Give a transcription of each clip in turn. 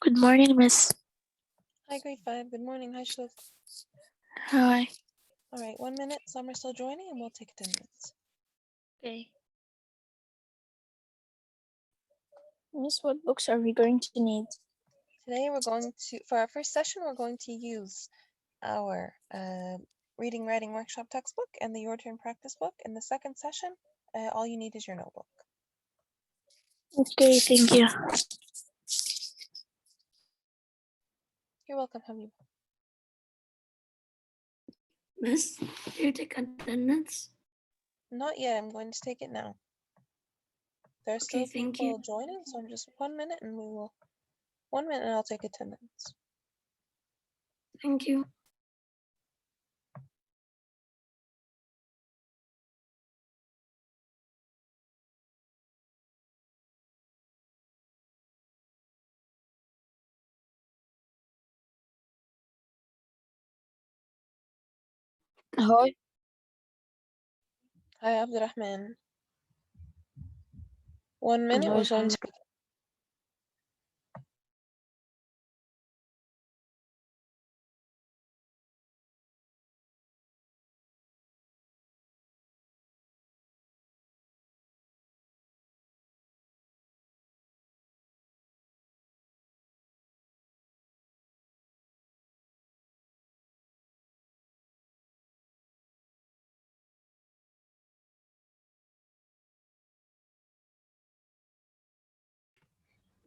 Good morning, Miss. Hi, grade 5. Good morning. Hi, Shluf. Hi. All right, 1 minute. Some are still joining, and we'll take attendance. Okay. Miss, what books are we going to need? Today, for our first session, we're going to use our reading, writing workshop textbook and the Your Turn practice book. In the second session, all you need is your notebook. Okay, thank you. You're welcome, Habib. Miss, do you take attendance? Not yet. I'm going to take it now. There's Okay, still thank people you. joining, so I'm just 1 minute, and 1 minute, and I'll take attendance. Thank you. Ahoy. Hi, Abdurrahman. 1 minute. We're going to.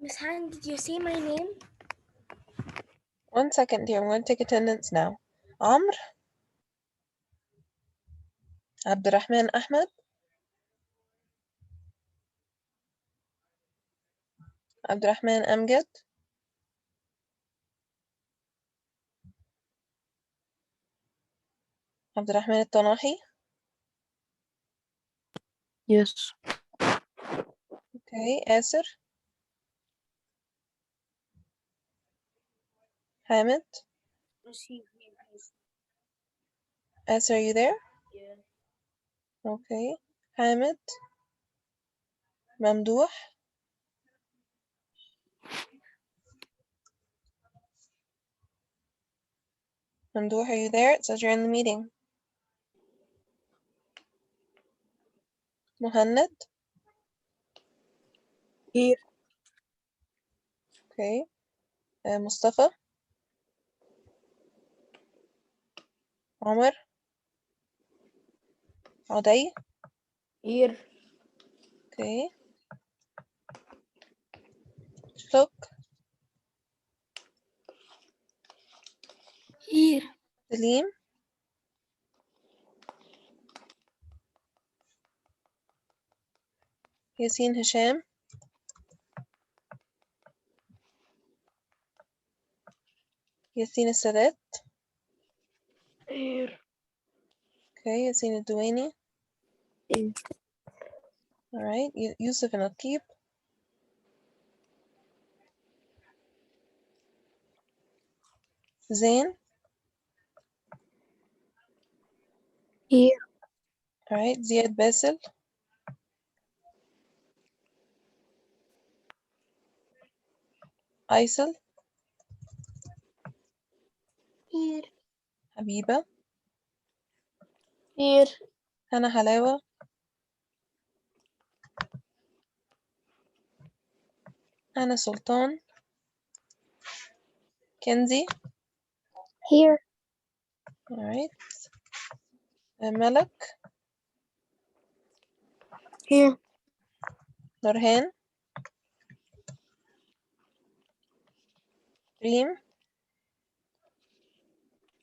Miss Han, did you see my name? 1 second, dear. I'm going to take attendance now. Amr, Abdurrahman Ahmed, Abdurrahman Amgad, Abdurrahman Tanahi. Yes. Okay, Asir, Hamid. Asir, are you there? Yeah. Okay. Hamid, Mamdouh. Mamdouh, are you there? It says you're in the meeting. Muhannad. Here. Okay. Mustafa. Omar. Uday. Here. Okay. Shluk. Here. Salim. Yasin Hisham. Yasin Sadat. Here. Okay. Yasin Duwaini. Here. All right. Yusuf and Aqib. Zain. Here. All right. Ziad Basil. Aysel. Here. Habiba. Here. Hana Halawa. Hana Sultan. Kenzie. Here. All right. Malak. Here. Nurhan. Reem.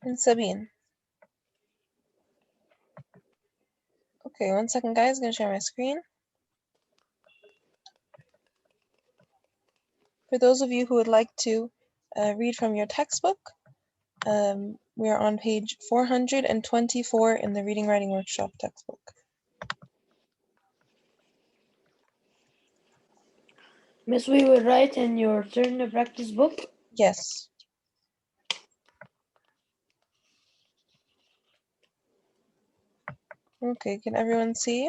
And Sabine. Okay, 1 second, guys. Gonna share my screen. For those of you who would like to read from your textbook, we are on page 424 in the Reading Writing Workshop textbook. Miss, we will write in your turn the practice book. Yes. Okay, can everyone see?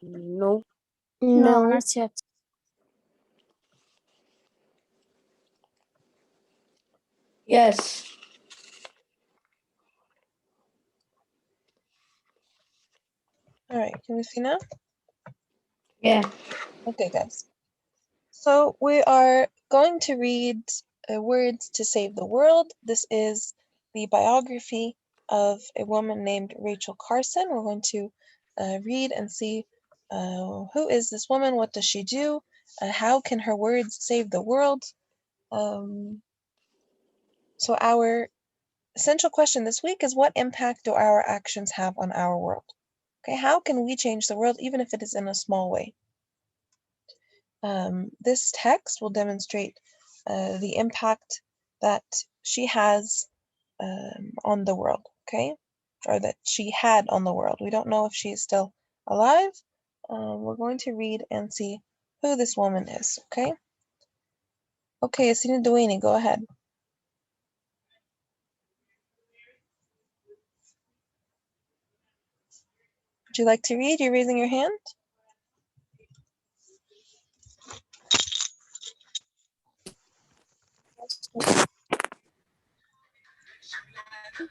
No. No. Not yet. Yes. All right, can we see now? Yeah. Okay, guys. So we are going to read Words to Save the World. This is the biography of a woman named Rachel Carson. We're going to read and see who is this woman, what does she do, how can her words save the world. So our essential question this week is, what impact do our actions have on our world? Okay, how can we change the world even if it is in a small way? This text will demonstrate the impact that she has on the world, okay? Or that she had on the world. We don't know if she is still alive. We're going to read and see who this woman is, okay? Okay, Asina Duane, go ahead. Would you like to read? You're raising your hand?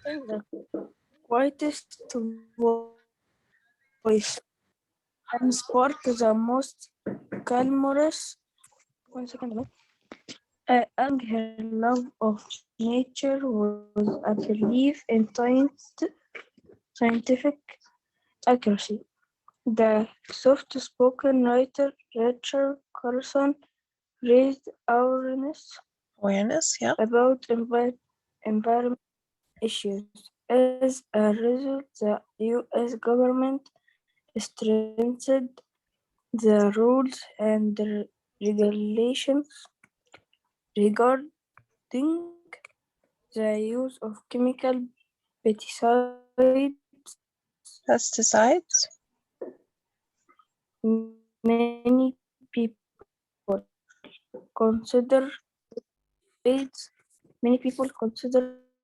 The quietest voice and spark the most clamorous. 1 second. And her love of nature was a belief in scientific accuracy. The soft-spoken writer Rachel Carson raised awareness Yeah. about environmental issues. As a result, the U.S. government strengthened the rules and regulations regarding the use of chemical Pesticides. Many people consider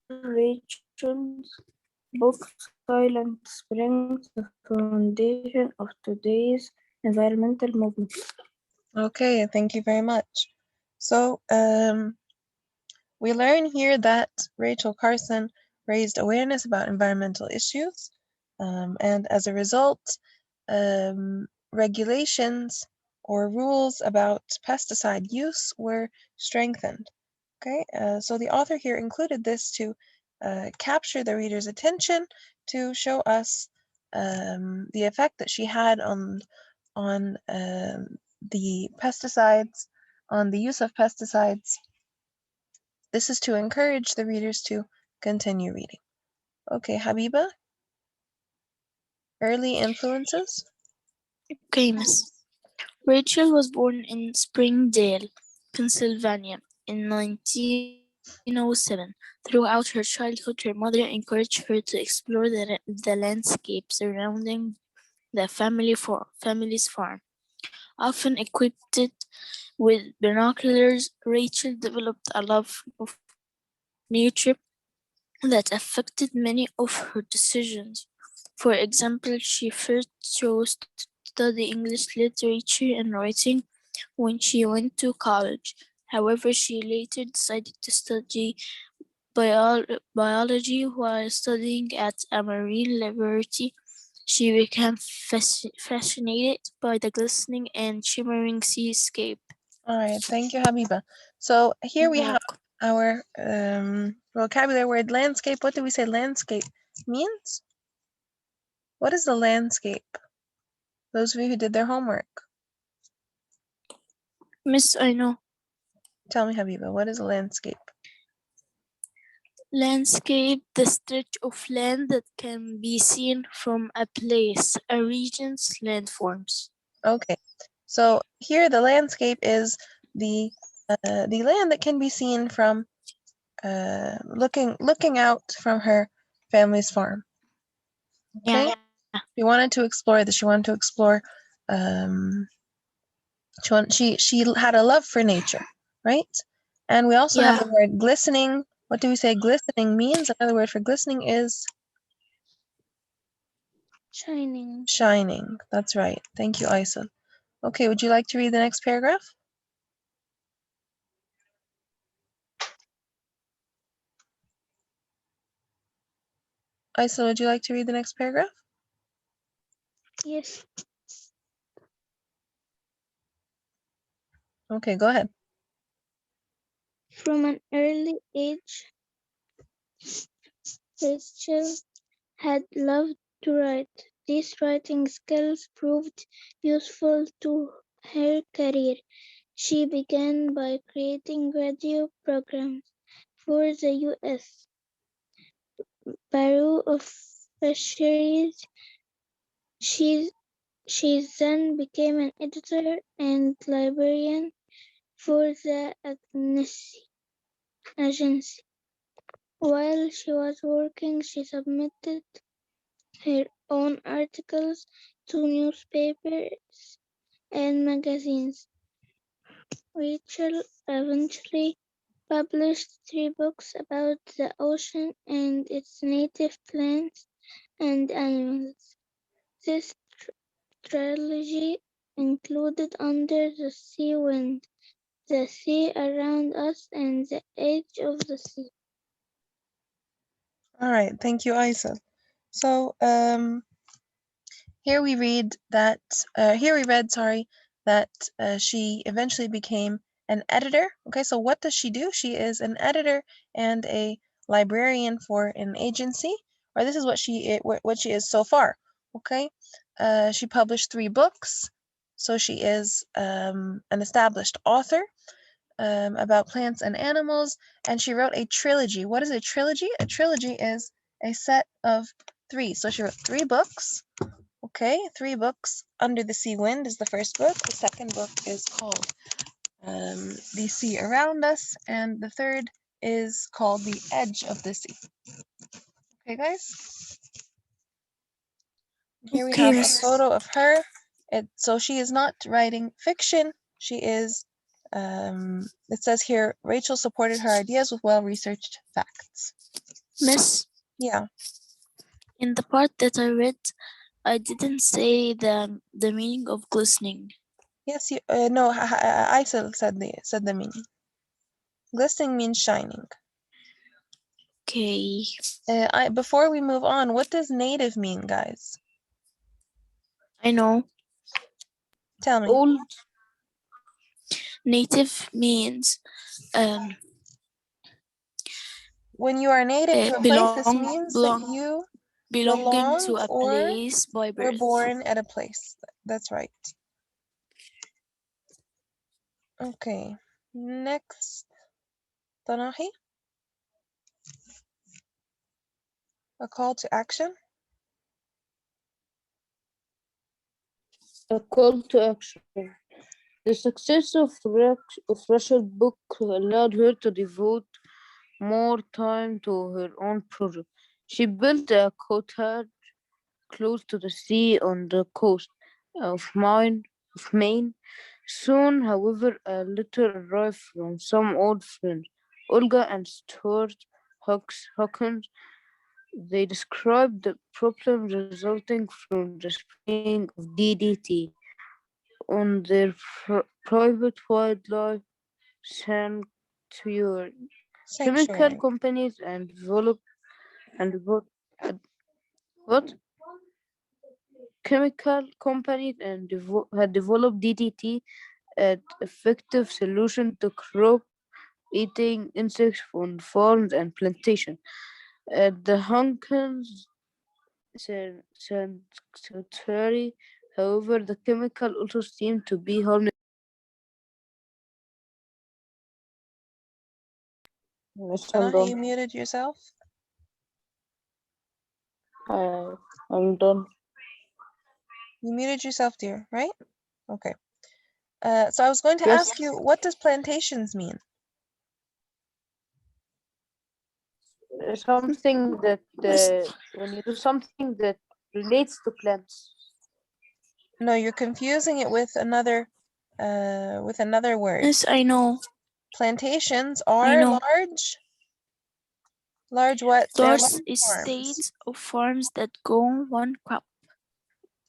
Rachel's book Silent Spring the foundation of today's environmental movement. Okay, thank you very much. So we learn here that Rachel Carson raised awareness about environmental issues, and as a result, regulations or rules about pesticide use were strengthened. Okay, so the author here included this to capture the reader's attention, to show us the effect that she had on the pesticides, on the use of pesticides. This is to encourage the readers to continue reading. Okay, Habiba, early influences. Okay, Miss. Rachel was born in Springdale, Pennsylvania in 1907. Throughout her childhood, her mother encouraged her to explore the landscape surrounding the family's farm. Often equipped with binoculars, Rachel developed a love of nature that affected many of her decisions. For example, she first chose to study English literature and writing when she went to college. However, she later decided to study biology while studying at a marine laboratory. She became fascinated by the glistening and shimmering seascape. All right, thank you, Habiba. So here we have our vocabulary word landscape. What do we say landscape means? What is the landscape? Those of you who did their homework. Miss, I know. Tell me, Habiba, what is a landscape? Landscape, the stretch of land that can be seen from a place, a region's landforms. Okay, so here the landscape is the land that can be seen from looking out from her family's farm. Okay, Yeah. she wanted to explore this. She wanted to explore. She had a love for nature, right? And we also have the word glistening. What do we say glistening means? Another word for glistening is Shining. shining. That's right. Thank you, Isa. Okay, would you like to read the next paragraph? Aisel, would you like to read the next paragraph? Yes. Okay, go ahead. From an early age, Rachel had loved to write. These writing skills proved useful to her career. She began by creating radio programs for the U.S. Bureau of Fisheries. She She then became an editor and librarian for the agency. While she was working, she submitted her own articles to newspapers and magazines. Rachel eventually published 3 books about the ocean and its native plants and animals. This trilogy included Under the Sea Wind, The Sea Around Us, and The Edge of the Sea. All right, thank you, Aisel. So here we read that she eventually became an editor. Okay, so what does she do? She is an editor and a librarian for an agency, or this is what she is so far. Okay, she published 3 books, so she is an established author about plants and animals, and she wrote a trilogy. What is a trilogy? A trilogy is a set of 3. So she wrote 3 books. Okay, 3 books. Under the Sea Wind is the first book. The second book is called The Sea Around Us, and the third is called The Edge of the Sea. Okay, guys? Here we Okay, have a Miss. photo of her. So she is not writing fiction. She is, it says here, Rachel supported her ideas with well-researched facts. Miss, Yeah. in the part that I read, I didn't say the meaning of glistening. Yes, no, I said the meaning. Glistening means shining. Okay, Before we move on, what does native mean, guys? I know. Tell me. Old. Native means When you are native to a place, this means that you belonging belong to a or place by were birth. born at a place. That's right. Okay. Next, Tanahi. A call to action. A call to action. The success of Rachel's book allowed her to devote more time to her own project. She built a cottage close to the sea on the coast of Maine. Soon, however, a letter arrived from some old friends, Olga and Stuart Hawkins. They described the problem resulting from the spraying of DDT on their private wildlife sanctuary. Chemical companies and what? Chemical companies had developed DDT, an effective solution to crop-eating insects on farms and plantations. At the Hawkins sanctuary, however, the chemical also seemed to be harmless. Tanahi, you muted yourself. I'm done. You muted yourself, dear, right? Okay. So I was going to ask you, what does plantations mean? Something that when you do something that relates to plants. No, you're confusing it with another word. Yes, I know. Plantations I are know. large what? They're Large large farms. estates of farms that grow one crop.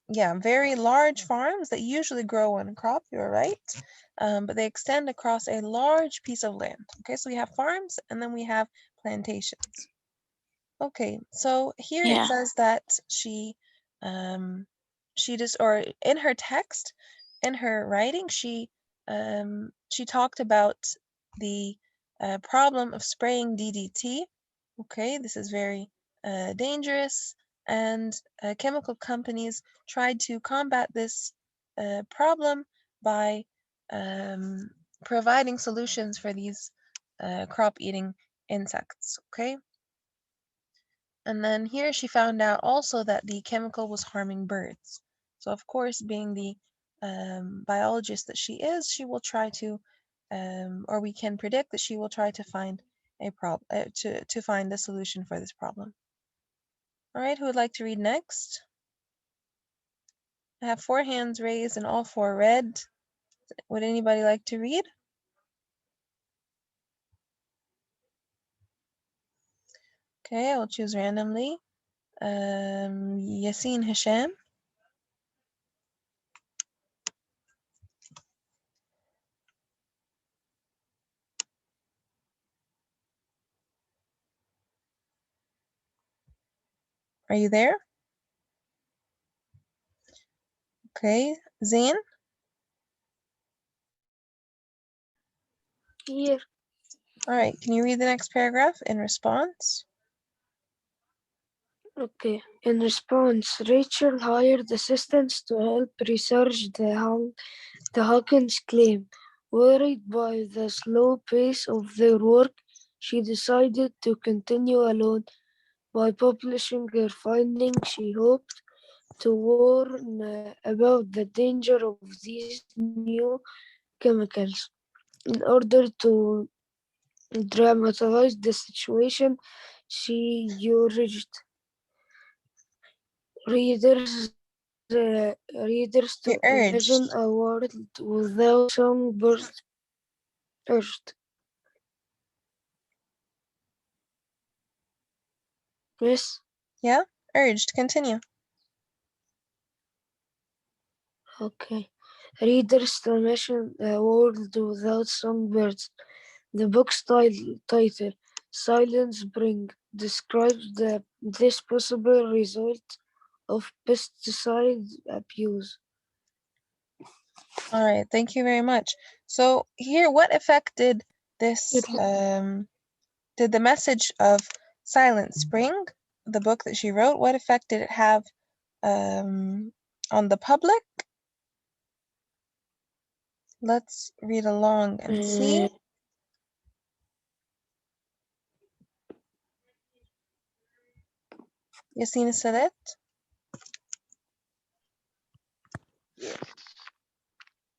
Yeah, very large farms that usually grow one crop, you're right. But they extend across a large piece of land. Okay, so we have farms and then we have plantations. Okay, so here it Yeah. says that or in her text, in her writing, she talked about the problem of spraying DDT. Okay, this is very dangerous, and chemical companies tried to combat this problem by providing solutions for these crop-eating insects. Okay. And then here she found out also that the chemical was harming birds. So of course, being the biologist that she is, she will try to, or we can predict that she will try to find a problem to find a solution for this problem. All right, who would like to read next? I have 4 hands raised and all 4 red. Would anybody like to read? Okay, I will choose randomly. Yassine Hisham. Are you there? Okay, Zain. Here. All right, can you read the next paragraph in response? Okay. In response, Rachel hired assistants to help research the Hawkins claim. Worried by the slow pace of their work, she decided to continue alone. By publishing her findings, she hoped to warn about the danger of these new chemicals. In order to dramatize the situation, she urged readers to You imagine urged. a world without songbirds. Urged. Yes. Yeah, urged. Continue. Okay. Readers to imagine a world without songbirds. The book's title, Silent Spring, describes this possible result of pesticide abuse. All right, thank you very much. So here, what effect did this, did the message of Silent Spring, the book that she wrote, what effect did it have on the public? Let's read along and see. Yassine Sadet.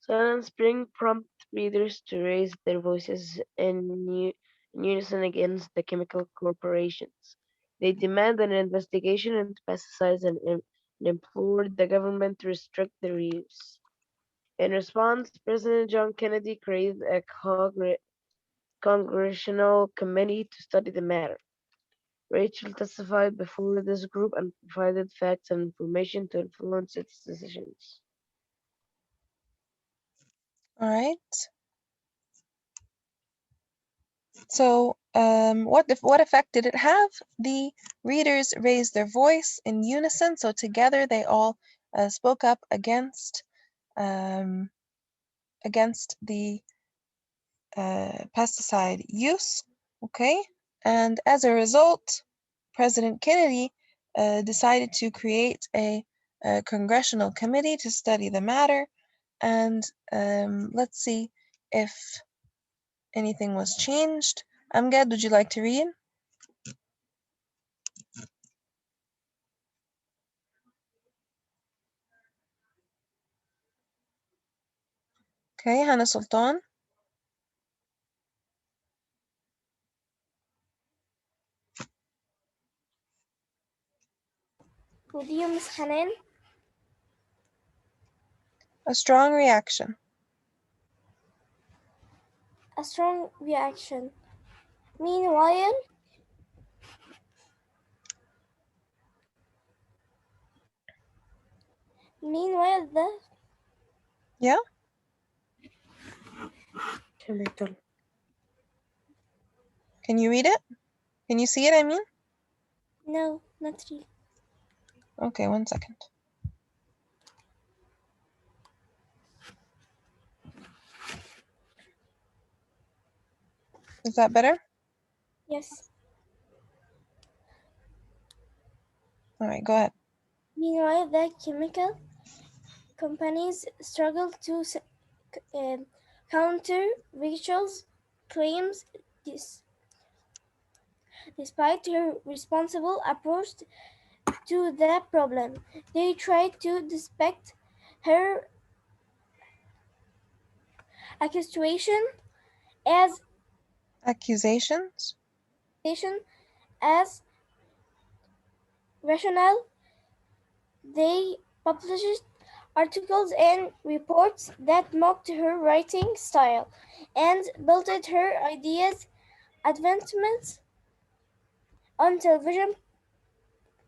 Silent Spring prompted readers to raise their voices in unison against the chemical corporations. They demanded an investigation into pesticides and implored the government to restrict their use. In response, President John Kennedy created a congressional committee to study the matter. Rachel testified before this group and provided facts and information to influence its decisions. All right. So what effect did it have? The readers raised their voice in unison, so together they all spoke up against the pesticide use. Okay, and as a result, President Kennedy decided to create a congressional committee to study the matter, and let's see if anything was changed. Amgad, would you like to read? Okay, Hannah Sultan. Would you, Miss Hanan? A strong reaction. A strong reaction. Meanwhile, the Yeah, Chemical. can you read it? Can you see it, I mean? No, not really. Okay, 1 second. Is that better? Yes. All right, go ahead. Meanwhile, the chemical companies struggle to counter Rachel's claims despite her responsible approach to the problem. They try to dispect her accusation as Accusations? as rational. They published articles and reports that mocked her writing style and built her ideas advancements on television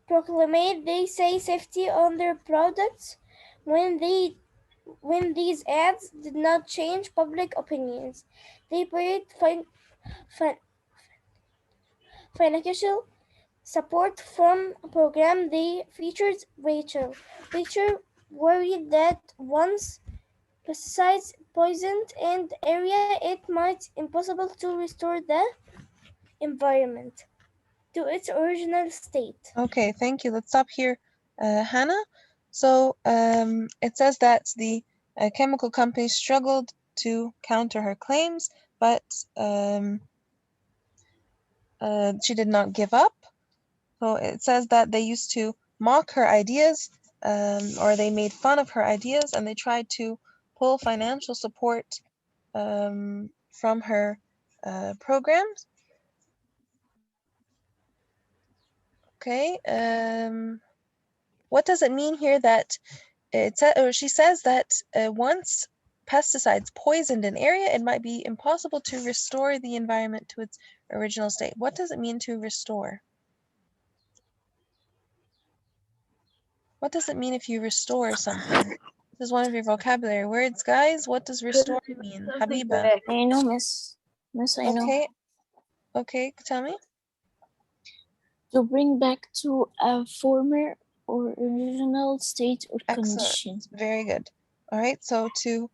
proclaimed they say safety on their products when these ads did not change public opinions. They paid fin- financial support from a program they featured Rachel. Rachel worried that once pesticides poisoned an area, it might impossible to restore the environment to its original state. Okay, thank you. Let's stop here, Hannah. So it says that the chemical company struggled to counter her claims, but she did not give up. So it says that they used to mock her ideas, or they made fun of her ideas, and they tried to pull financial support from her programs. Okay. What does it mean here that she says that once pesticides poisoned an area, it might be impossible to restore the environment to its original state. What does it mean to restore? What does it mean if you restore something? This is one of your vocabulary words, guys. What does restore mean? Something Habiba. back. I know, miss. Miss, I know. Okay. Okay, tell me. To bring back to a former or original state or Excellent. condition. Very good. All right. So to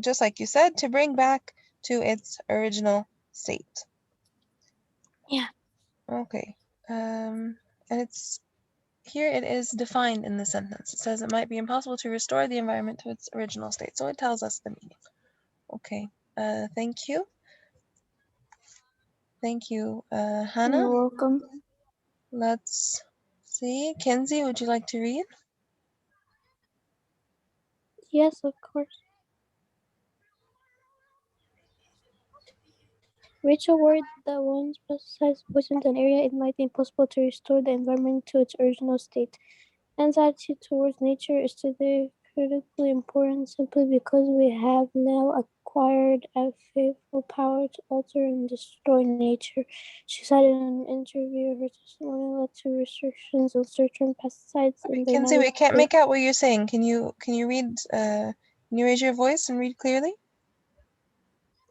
just like you said, to bring back to its original state. Yeah. Okay. And it's here it is defined in the sentence. It says it might be impossible to restore the environment to its original state. So it tells us the meaning. Okay. Thank you. Thank you, Hannah. You're welcome. Let's see. Kenzie, would you like to read? Yes, of course. Rachel worried that once pesticides poisoned an area, it might be impossible to restore the environment to its original state. Anne's attitude towards nature is today critically important simply because we have now acquired a fateful power to alter and destroy nature. She said in an interview her testimony led to restrictions on certain pesticides in the Kenzie, United we can't States. make out what you're saying. Can you read? Can you raise your voice and read clearly?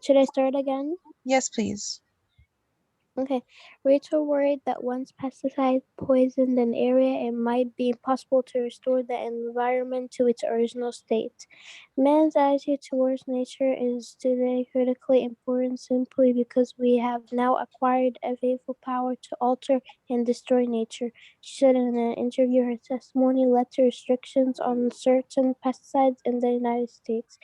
Should I start again? Yes, please. Okay. Rachel worried that once pesticides poisoned an area, it might be impossible to restore the environment to its original state. Man's attitude towards nature is today critically important simply because we have now acquired a fateful power to alter and destroy nature. She said in an interview her testimony led to restrictions on certain pesticides in the United States.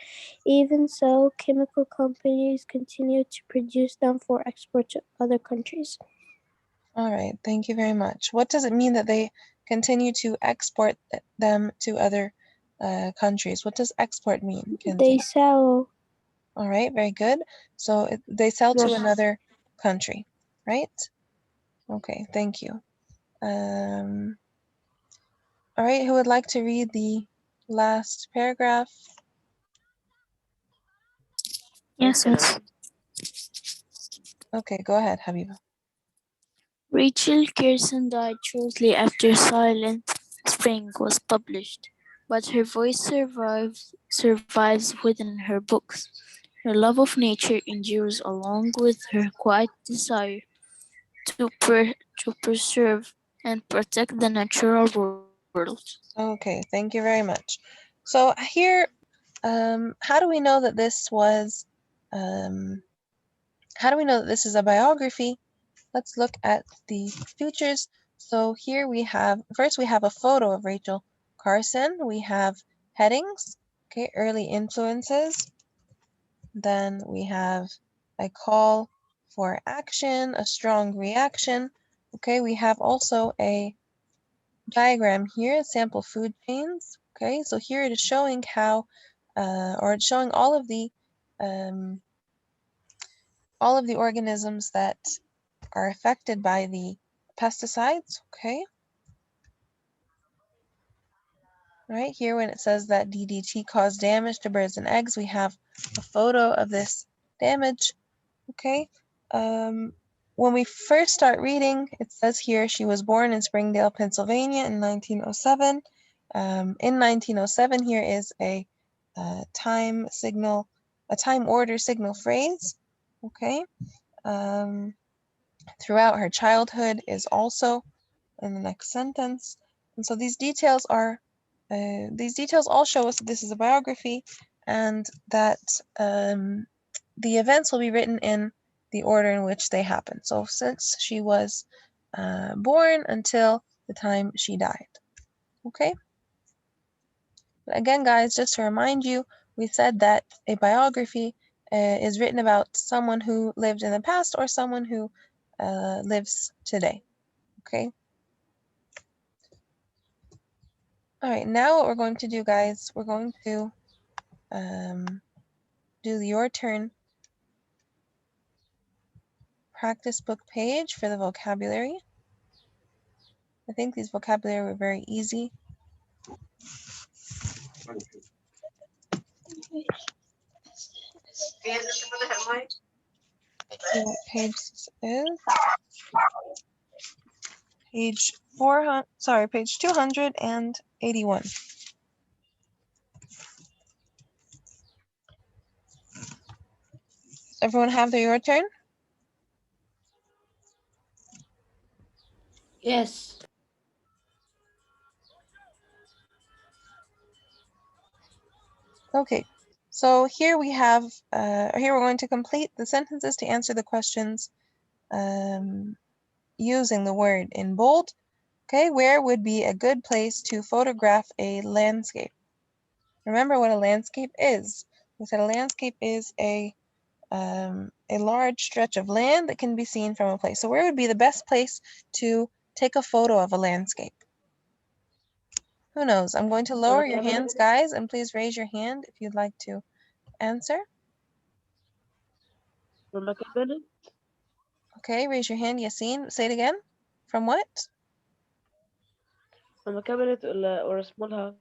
Even so, chemical companies continue to produce them for export to other countries. All right. Thank you very much. What does it mean that they continue to export them to other countries? What does export mean, Kenzie? They sell. All right. Very good. So they sell to Yes. another country, right? Okay. Thank you. All right. Who would like to read the last paragraph? Yes, miss. Okay. Go ahead, Habiba. Rachel Carson died shortly after Silent Spring was published, but her voice survives within her books. Her love of nature endures along with her quiet desire to preserve and protect the natural world. Okay, thank you very much. So here, how do we know that this was, how do we know that this is a biography? Let's look at the features. So here we have, first we have a photo of Rachel Carson. We have headings, okay, early influences. Then we have a call for action, a strong reaction. Okay, we have also a diagram here, sample food chains. Okay, so here it is showing how, or it's showing all of the organisms that are affected by the pesticides. Okay, right here when it says that DDT caused damage to birds and eggs, we have a photo of this damage. Okay, when we first start reading, it says here she was born in Springdale, Pennsylvania in 1907. In 1907, here is a time signal, a time order signal phrase. Okay, throughout her childhood is also in the next sentence. And so these details all show us that this is a biography and that the events will be written in the order in which they happen. So since she was born until the time she died. Okay? But again, guys, just to remind you, we said that a biography is written about someone who lived in the past or someone who lives today. Okay? All right, now what we're going to do, guys, we're going to do the your turn practice book page for the vocabulary. I think these vocabulary were very easy. See what page this is. Page 400, sorry, page 281. Everyone have their your turn? Yes. Okay, so here we have, here we're going to complete the sentences to answer the questions using the word in bold. Okay, where would be a good place to photograph a landscape? Remember what a landscape is. We said a landscape is a large stretch of land that can be seen from a place. So where would be the best place to take a photo of a landscape? Who knows? I'm going to lower your hands, guys, and please raise your hand if you'd like to answer. From a cabinet? Okay, raise your hand, Yassine. Say it again. From what? From a cabinet or a small house?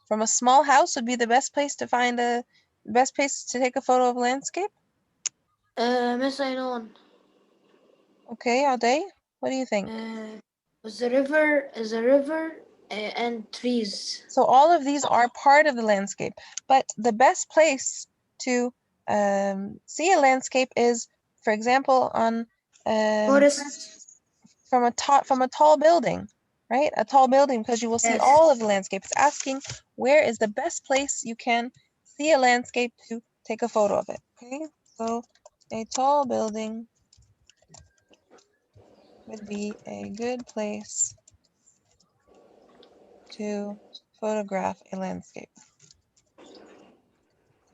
From a small house would be the best place to find a best place to take a photo of a landscape? Miss, I know one. Okay, Ade, what do you think? Was the river and trees. So all of these are part of the landscape, but the best place to see a landscape is, for example, on Forest. from a tall building, right? A tall building, because you will see Yes. all of the landscape. It's asking where is the best place you can see a landscape to take a photo of it. Okay, so a tall building would be a good place to photograph a landscape.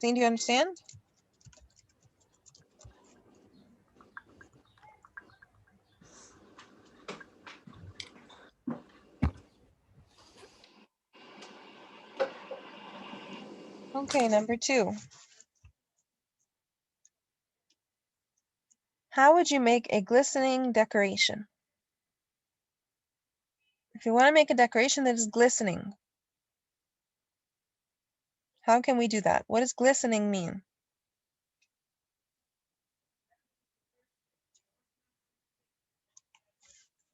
Do you understand? Okay, number 2. How would you make a glistening decoration? If you want to make a decoration that is glistening, how can we do that? What does glistening mean?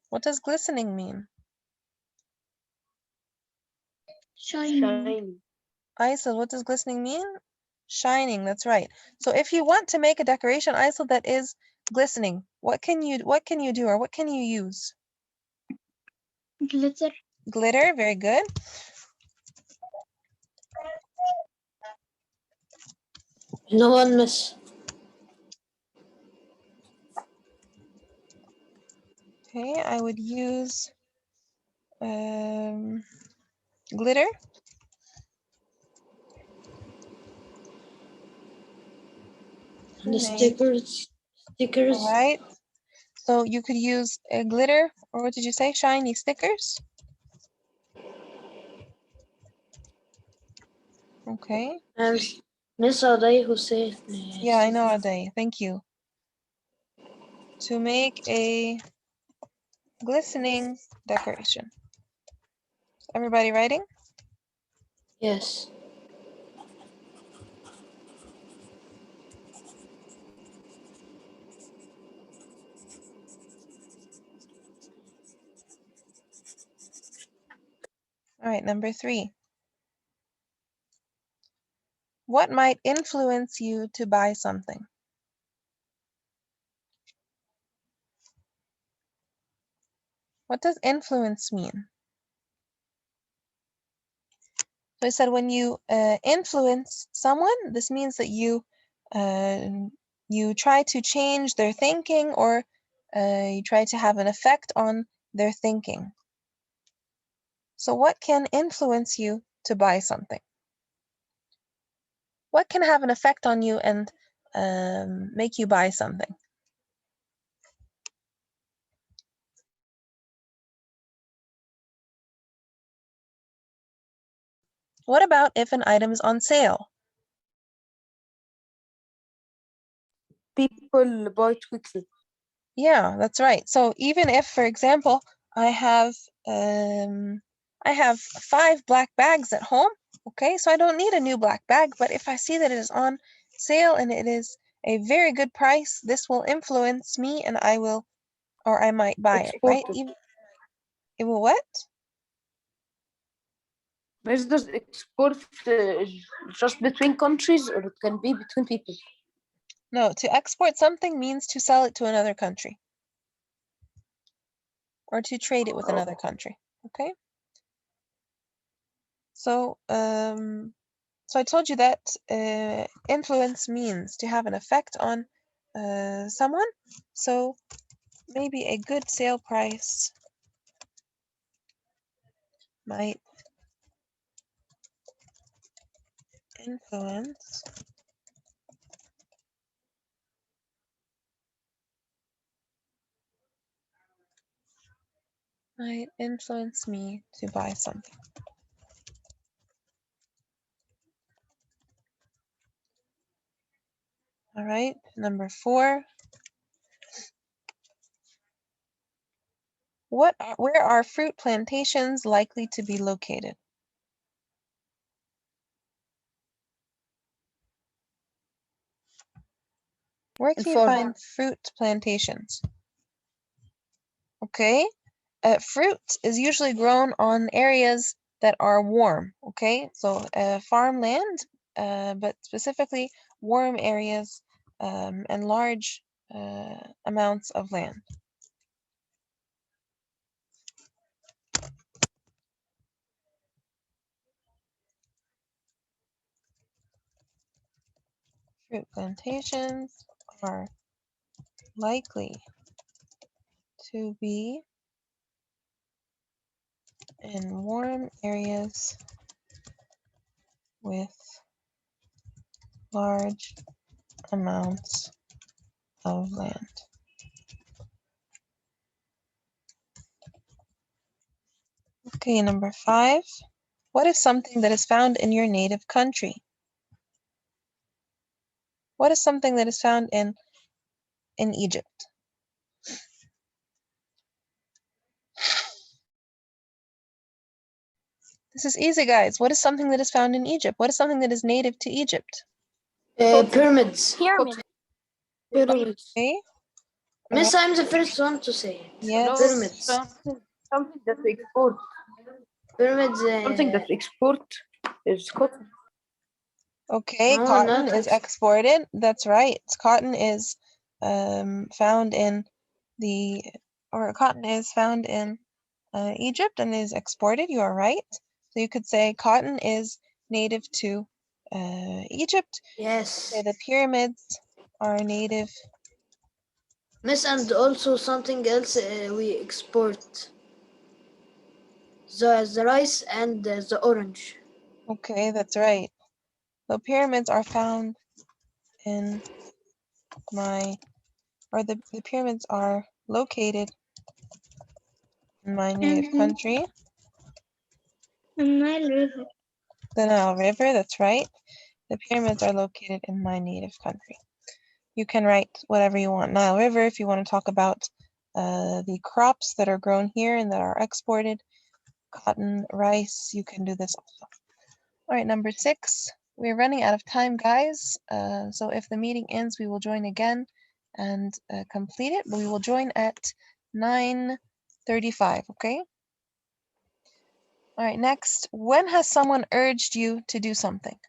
What does glistening mean? Shining. Aisel, what does glistening mean? Shining, that's right. So if you want to make a decoration, Aisel, that is glistening, What can you do, or what can you use? Glitter. Glitter, very good. No one, miss. Okay, I would use glitter. And the Okay. stickers. All right. So you could use a glitter, or what did you say? Shiny stickers. Okay. And Miss Aday who said. Yeah, I know, Ade. Thank you. To make a glistening decoration. Everybody writing? Yes. All right, number 3. What might influence you to buy something? What does influence mean? So I said when you influence someone, this means that you try to change their thinking, or you try to have an effect on their thinking. So what can influence you to buy something? What can have an effect on you and make you buy something? What about if an item is on sale? People buy it quickly. Yeah, that's right. So even if, for example, I have 5 black bags at home, okay, so I don't need a new black bag, but if I see that it is on sale and it is a very good price, this will influence me, and I might buy it, right? Export It will what? Is this export just between countries, or it can be between people? No, to export something means to sell it to another country or to trade it with another country, okay? So, so I told you that influence means to have an effect on someone. So maybe a good sale price might influence me to buy something. All right, number 4. Where are fruit plantations likely to be located? Where can you farm. find fruit plantations? Okay, fruit is usually grown on areas that are warm, okay? So farmland, but specifically warm areas and large amounts of land. Fruit plantations are likely to be in warm areas with large amounts of land. Okay, number 5. What is something that is found in your native country? What is something that is found in Egypt? This is easy, guys. What is something that is found in Egypt? What is something that is native to Egypt? Pyramids. Pyramid. Pyramids. Okay. Miss, I'm the first one to say it. Yes. Pyramids. Something that we export. Pyramids. Something that we export is cotton. Okay, No, cotton not is exported. That's right. Cotton is found in cotton is found in Egypt and is exported. You are right. So you could say cotton is native to Egypt. Yes. Say the pyramids are native. Miss, and also something else we export. The rice and the orange. Okay, that's right. So pyramids are found in the pyramids are located in my native country. The Nile River. The Nile River, that's right. The pyramids are located in my native country. You can write whatever you want. Nile River, if you want to talk about the crops that are grown here and that are exported, cotton, rice, you can do this also. All right, number 6. We're running out of time, guys. So if the meeting ends, we will join again and complete it. But we will join at 9:35, okay? All right, next. When has someone urged you to do something?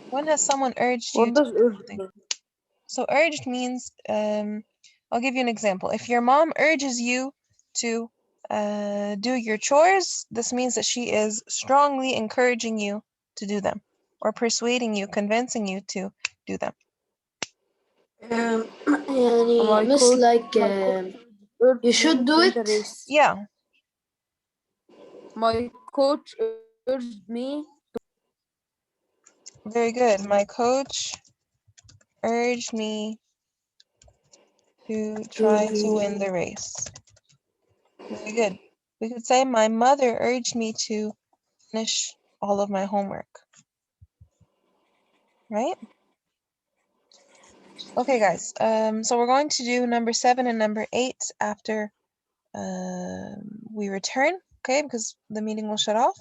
When has someone urged you What to does do something? So urged means, I'll give you an example. If your mom urges you to do your chores, this means that she is strongly encouraging you to do them or persuading you, convincing you to do them. يعني miss like you should do in the it. race. Yeah, My coach urged me. very good. My coach urged me to try to win the race. Very good. We could say my mother urged me to finish all of my homework. Right? Okay, guys. So we're going to do number 7 and number 8 after we return, okay? Because the meeting will shut off.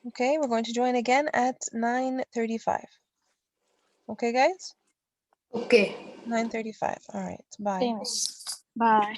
Okay, we're going to join again at 9:35. Okay, guys? Okay. 9:35. All right. Bye. Famous. Bye.